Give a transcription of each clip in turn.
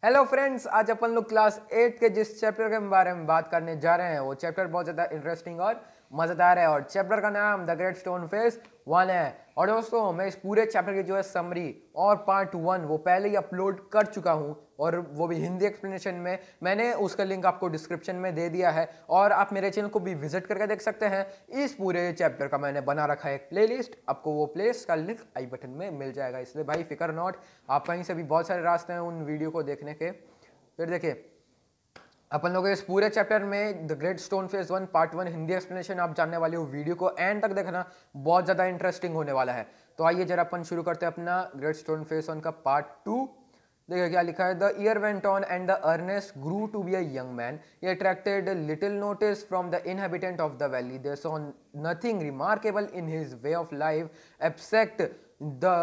Hello friends, आज अपन लोग class 8 के जिस चैप्टर के बारे में बात करने जा रहे हैं वो चैप्टर बहुत ज़्यादा इंटरेस्टिंग और मज़ेदार है। और चैप्टर का नाम द ग्रेट स्टोन फेस 1 है। और दोस्तों, मैं इस पूरे चैप्टर की जो है समरी और पार्ट 1 वो पहले ही अपलोड कर चुका हूँ, और वो भी हिंदी एक्सप्लेनेशन में। मैंने उसका लिंक आपको डिस्क्रिप्शन में दे दिया है, और आप मेरे चैनल को भी विजिट करके देख सकते हैं। इस पूरे चैप्टर का मैंने बना रखा है एक प्लेलिस्ट, आपको वो प्लेलिस्ट का लिंक आई बटन में मिल जाएगा। इसलिए भाई फिकर नॉट, आप कहीं से भी बहुत सारे रास्ते हैं उन वीडियो को देखने के। फिर देखिए, अपन लोग इस पूरे चैप्टर में the great stone face 1 part 1 Hindi explanation आप जानने वाले हो। वीडियो को एंड तक देखना, बहुत ज़्यादा इंटरेस्टिंग होने वाला है। तो आइए जरा अपन शुरू करते हैं अपना ग्रेट स्टोन फेस 1 का पार्ट 2। देखिए क्या लिखा है। The year went on and the Ernest grew to be a young man. He attracted little notice from the inhabitant of the valley. They saw nothing remarkable in his way of life the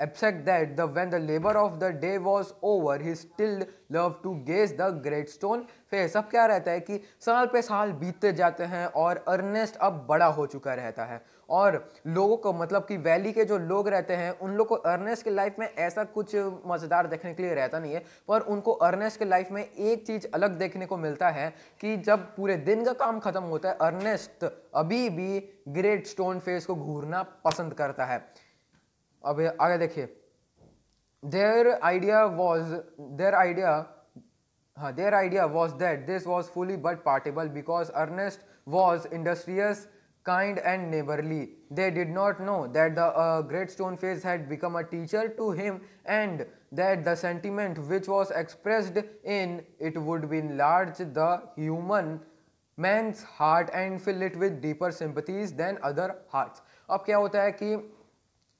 except that when the labor of the day was over, he still loved to gaze the great stone face. अब क्या रहता है कि साल पे साल बीतते जाते हैं और अर्नेस्ट अब बड़ा हो चुका रहता है, और लोगों को मतलब कि वैली के जो लोग रहते हैं उन लोग को अर्नेस्ट के लाइफ में ऐसा कुछ मज़ेदार देखने के लिए रहता नहीं है। पर उनको अर्नेस्ट के लाइफ में एक चीज़ अलग देखने को मिलता है कि जब पूरे दिन का काम खत्म होता है, अर्नेस्ट अभी भी ग्रेट स्टोन फेस को घूरना पसंद करता है। अब आगे देखिए। their idea was their idea was that this was fully but partible, because Ernest was industrious, kind and neighborly. They did not know that the great stone face had become a teacher to him, and that the sentiment which was expressed in it would be enlarge the human man's heart and fill it with deeper sympathies than other hearts. अब क्या होता है कि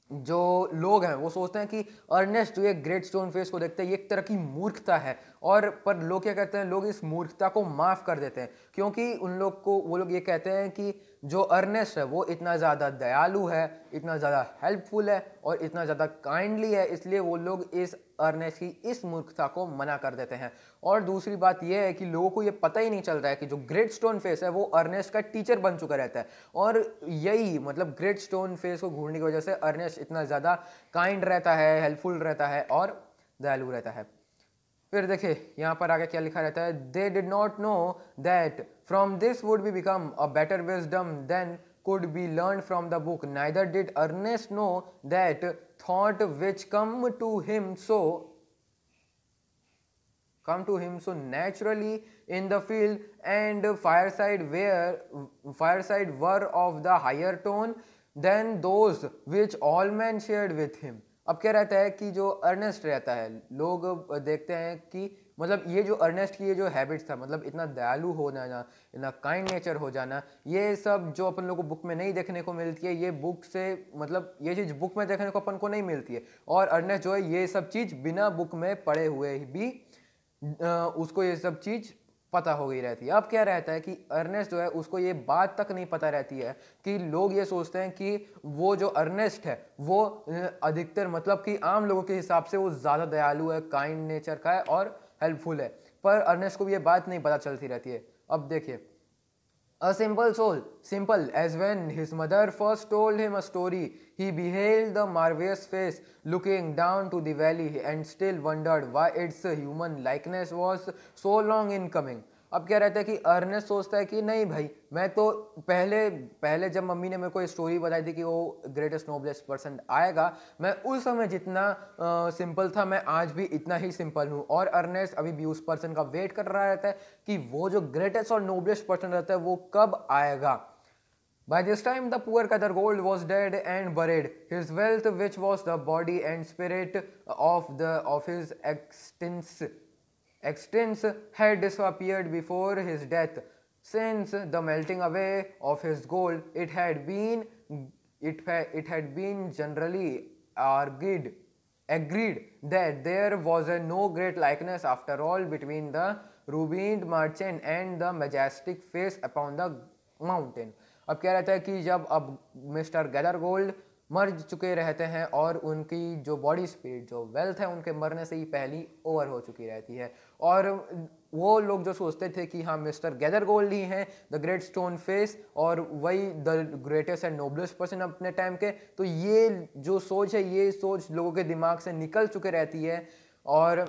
जो लोग हैं वो सोचते हैं कि अर्नेस्ट जो ये ग्रेट स्टोन फेस को देखते हैं ये एक तरह की मूर्खता है, और पर लोग क्या कहते हैं, लोग इस मूर्खता को माफ़ कर देते हैं, क्योंकि उन लोग को वो लोग ये कहते हैं कि जो अर्नेस्ट है वो इतना ज़्यादा दयालु है, इतना ज़्यादा हेल्पफुल है और इतना ज़्यादा काइंडली है, इसलिए वो लोग इस अर्नेस्ट की इस मूर्खता को मना कर देते हैं। और दूसरी बात यह है कि लोगों को ये पता ही नहीं चल रहा है कि जो ग्रेट स्टोन फेस है वो अर्नेस्ट का टीचर बन चुका रहता है, और यही मतलब ग्रेट स्टोन फेस को घूरने की वजह से अर्नेस्ट इतना ज़्यादा काइंड रहता है, हेल्पफुल रहता है और दयालु रहता है। फिर देखिए यहाँ पर आगे क्या लिखा रहता है। They did not know that from this would be become a better wisdom then could be learned from the book. Neither did Ernest know that thought which come to him so naturally in the field and fireside were of the higher tone than those which all men shared with him. अब क्या रहता है कि जो Ernest रहता है, लोग देखते हैं कि मतलब ये जो अर्नेस्ट की ये जो हैबिट्स था, मतलब इतना दयालु हो जाना, इतना काइंड नेचर हो जाना, ये सब जो अपन लोग को बुक में नहीं देखने को मिलती है, ये बुक से मतलब ये चीज़ बुक में देखने को अपन को नहीं मिलती है। और अर्नेस्ट जो है ये सब चीज़ बिना बुक में पढ़े हुए भी उसको ये सब चीज़ पता हो गई रहती है। अब क्या रहता है कि अर्नेस्ट जो है उसको ये बात तक नहीं पता रहती है कि लोग ये सोचते हैं कि वो जो अर्नेस्ट है वो अधिकतर मतलब कि आम लोगों के हिसाब से वो ज़्यादा दयालु है, काइंड नेचर का है और हेल्पफुल है, पर अर्नेस्ट को भी ये बात नहीं पता चलती रहती है। अब देखिए, a simple soul, simple as when his mother first told him a story, he beheld the marvelous face looking down to the valley and still wondered why its human likeness was so long in coming. अब क्या रहता है कि Ernest सोचता है कि नहीं भाई, मैं तो पहले जब मम्मी ने मेरे को स्टोरी बताई थी कि वो ग्रेटेस्ट नोबलेस्ट पर्सन आएगा, मैं उस समय जितना सिंपल था मैं आज भी इतना ही सिंपल हूँ। और अर्नेस्ट अभी भी उस पर्सन का वेट कर रहा रहता है कि वो जो ग्रेटेस्ट और नोबलेस्ट पर्सन रहता है वो कब आएगा। By this time, the poor Kadargold was dead and buried. His wealth, which was the body and spirit of his extents, had disappeared before his death. Since the melting away of his gold, it had been generally agreed that there was no great likeness after all between the ruined merchant and the majestic face upon the mountain. अब क्या रहता है कि जब अब mister गैदरगोल्ड मर चुके रहते हैं और उनकी जो बॉडी स्पिरिट, जो वेल्थ है, उनके मरने से ही पहली ओवर हो चुकी रहती है, और वो लोग जो सोचते थे कि हाँ मिस्टर गैदरगोल्ड ही हैं द ग्रेट स्टोन फेस और वही the greatest and noblest person अपने टाइम के, तो ये जो सोच है ये सोच लोगों के दिमाग से निकल चुके रहती है। और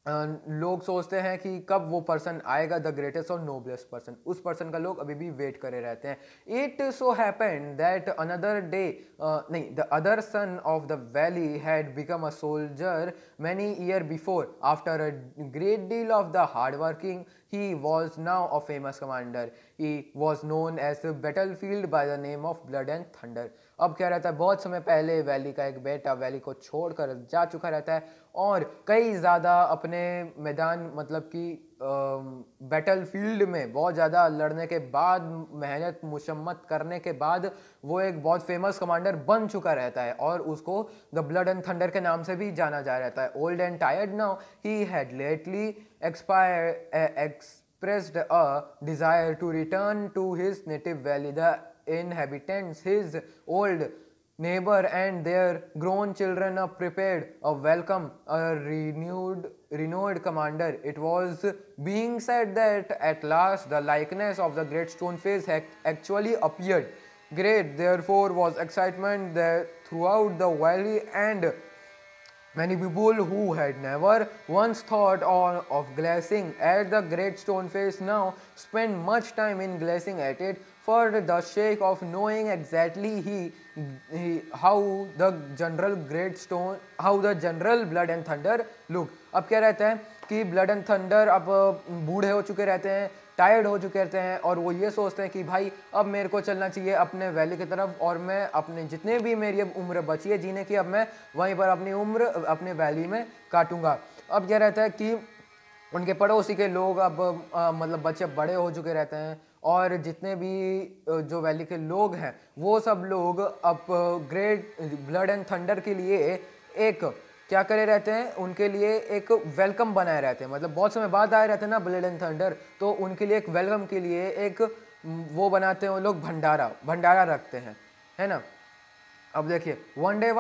लोग सोचते हैं कि कब वो पर्सन आएगा, द ग्रेटेस्ट और नोबलेस्ट पर्सन, उस पर्सन का लोग अभी भी वेट करे रहते हैं। It so happened that another day, नहीं, the other son of the valley had become a soldier many year before. After a great deal of the hard working he was now a famous commander. He was known as the battlefield by the name of Blood and Thunder. अब क्या रहता है, बहुत समय पहले valley का एक बेटा वैली को छोड़कर जा चुका रहता है और कई ज़्यादा अपने मैदान, मतलब कि बैटल फील्ड में बहुत ज़्यादा लड़ने के बाद, मेहनत मुशम्मत करने के बाद वो एक बहुत फेमस कमांडर बन चुका रहता है और उसको द ब्लड एंड थंडर के नाम से भी जाना जा रहता है। Old and tired now, he had lately expressed a desire to return to his native valley. The inhabitants, his old neighbor and their grown children prepared a welcome a renewed commander. It was being said that at last the likeness of the great stone face actually appeared. Great, therefore, was excitement there throughout the valley, and many people who had never once thought of glancing at the great stone face now spend much time in glancing at it for the sake of knowing exactly how the general blood and thunder look. अब क्या रहता है कि blood and thunder अब बूढ़े हो चुके रहते हैं, टायर्ड हो चुके रहते हैं और वो ये सोचते हैं कि भाई अब मेरे को चलना चाहिए अपने वैली की तरफ और मैं अपने जितने भी मेरी अब उम्र बची है जीने की, अब मैं वहीं पर अपनी उम्र अपने वैली में काटूंगा। अब क्या रहता है कि उनके पड़ोसी के लोग अब मतलब बच्चे बड़े हो चुके रहते हैं और जितने भी जो वैली के लोग हैं वो सब लोग अब ग्रेट ब्लड एंड थंडर के लिए एक क्या करे रहते हैं, उनके लिए एक वेलकम बनाए रहते हैं। मतलब बहुत समय बाद आए रहते हैं ना ब्लड एंड थंडर, तो उनके लिए एक वेलकम के लिए एक वो बनाते हैं वो लोग, भंडारा रखते हैं, है ना। अब देखिए वन डे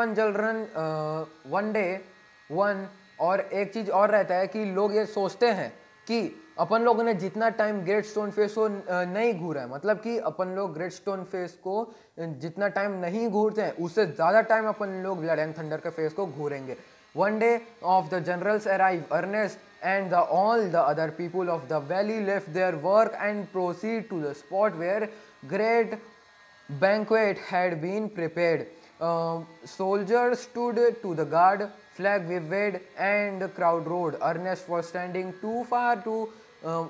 वन, और एक चीज़ और रहता है कि लोग ये सोचते हैं कि अपन लोगों ने जितना टाइम ग्रेट स्टोन फेस को नहीं घूरा है, मतलब कि अपन लोग ग्रेट स्टोन फेस को जितना टाइम नहीं घूरते हैं उससे ज़्यादा टाइम अपन लोग ब्लड एंड थंडर के फेस को घूरेंगे। One day of the generals arrive, Ernest and all the other people of the valley left their work and proceed to the spot where great banquet had been prepared. Soldiers stood to the guard, flag waved, and the crowd roared. Ernest was standing too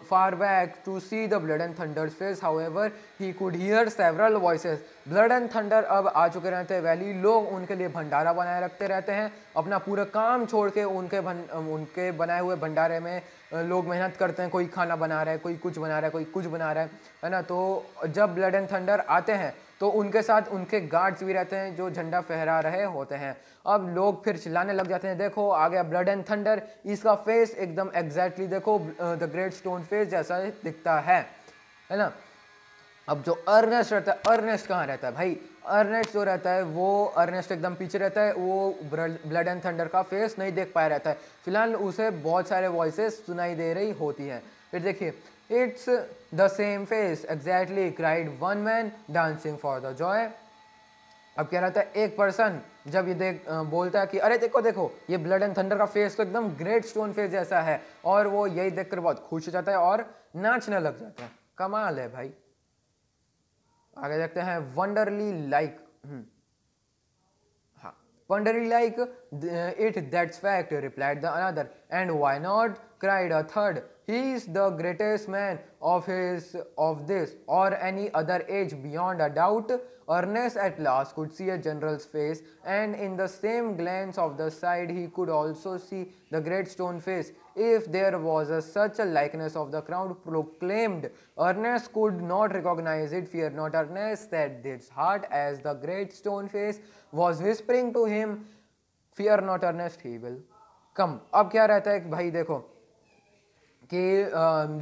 far back to see the blood and thunder's face. However, he could hear several voices. Blood and thunder अब आ चुके रहते हैं valley, लोग उनके लिए भंडारा बनाए रखते रहते हैं, अपना पूरा काम छोड़ के उनके बनाए हुए भंडारे में लोग मेहनत करते हैं। कोई खाना बना रहा है, कोई कुछ बना रहा है, कोई कुछ बना रहा है ना। तो जब ब्लड एंड थंडर आते हैं तो उनके साथ उनके गार्ड्स भी रहते हैं जो झंडा फहरा रहे होते हैं। अब लोग फिर चिल्लाने लग जाते हैं, देखो आ गया ब्लड एंड थंडर, इसका फेस एकदम एग्जैक्टली देखो द ग्रेट स्टोन फेस जैसा दिखता है ना। अब जो अर्नेस्ट रहता है, अर्नेस्ट कहाँ रहता है भाई, अर्नेस्ट जो रहता है वो अर्नेस्ट एकदम पीछे रहता है, वो ब्लड एंड थंडर का फेस नहीं देख पाया रहता है। फिलहाल उसे बहुत सारे वॉइसेस सुनाई दे रही होती हैं। फिर देखिए it's the same face exactly cried one man dancing for the Joy. अब क्या रहता है, एक पर्सन जब ये बोलता है कि अरे देखो देखो ये ब्लड एंड थंडर का फेस तो एकदम ग्रेट स्टोन फेस जैसा है, और वो यही देखकर बहुत खुश हो जाता है और नाचने लग जाता है। कमाल है भाई। आगे देखते हैं वंडरली लाइक, हाँ wonderly like it that's fact replied the another, and why not cried a third, he is the greatest man of this or any other age beyond a doubt. Ernest at last could see a general's face, and in the same glance of the side he could also see the great stone face. If there was such a likeness of the crowd proclaimed, Ernest could not recognize it. Fear not, Ernest, said his heart as the great stone face was whispering to him. Fear not, Ernest, he will come. अब क्या रहता है भाई, देखो कि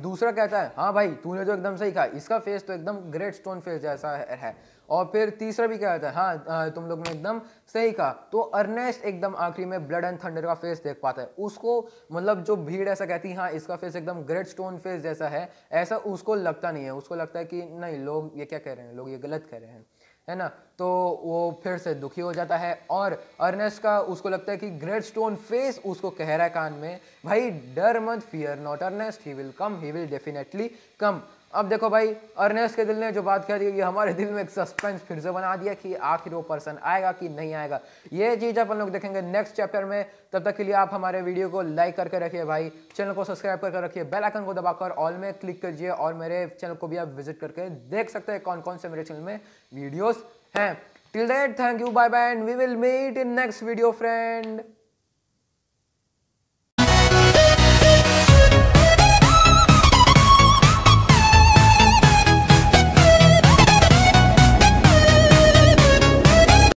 दूसरा कहता है हाँ भाई तूने जो एकदम सही कहा, इसका फेस तो एकदम ग्रेट स्टोन फेस जैसा है। और फिर तीसरा भी कहता है हाँ तुम लोग ने एकदम सही कहा। तो अर्नेस्ट एकदम आखिरी में ब्लड एंड थंडर का फेस देख पाता है। उसको मतलब जो भीड़ ऐसा कहती है हाँ इसका फेस एकदम ग्रेट स्टोन फेस जैसा है, ऐसा उसको लगता नहीं है। उसको लगता है कि नहीं लोग ये क्या कह रहे हैं, लोग ये गलत कह रहे हैं। है ना। तो वो फिर से दुखी हो जाता है और अर्नेस्ट का उसको लगता है कि ग्रेट स्टोन फेस उसको कह रहा है कान में, भाई डर मत, fear not Ernest, he will come, he will definitely come. अब देखो भाई, अर्नेस्ट के दिल ने जो बात कह दी, ये हमारे दिल में एक सस्पेंस फिर से बना दिया कि आखिर वो पर्सन आएगा कि नहीं आएगा। ये चीज़ अपन लोग देखेंगे नेक्स्ट चैप्टर में। तब तक के लिए आप हमारे वीडियो को लाइक करके रखिए भाई, चैनल को सब्सक्राइब करके रखिए, बेल आइकन को दबाकर ऑल में क्लिक कीजिए और मेरे चैनल को भी आप विजिट करके देख सकते हैं कौन कौन से मेरे चैनल में वीडियोस हैं। Till that, thank you, bye bye, and we will meet in next video friend.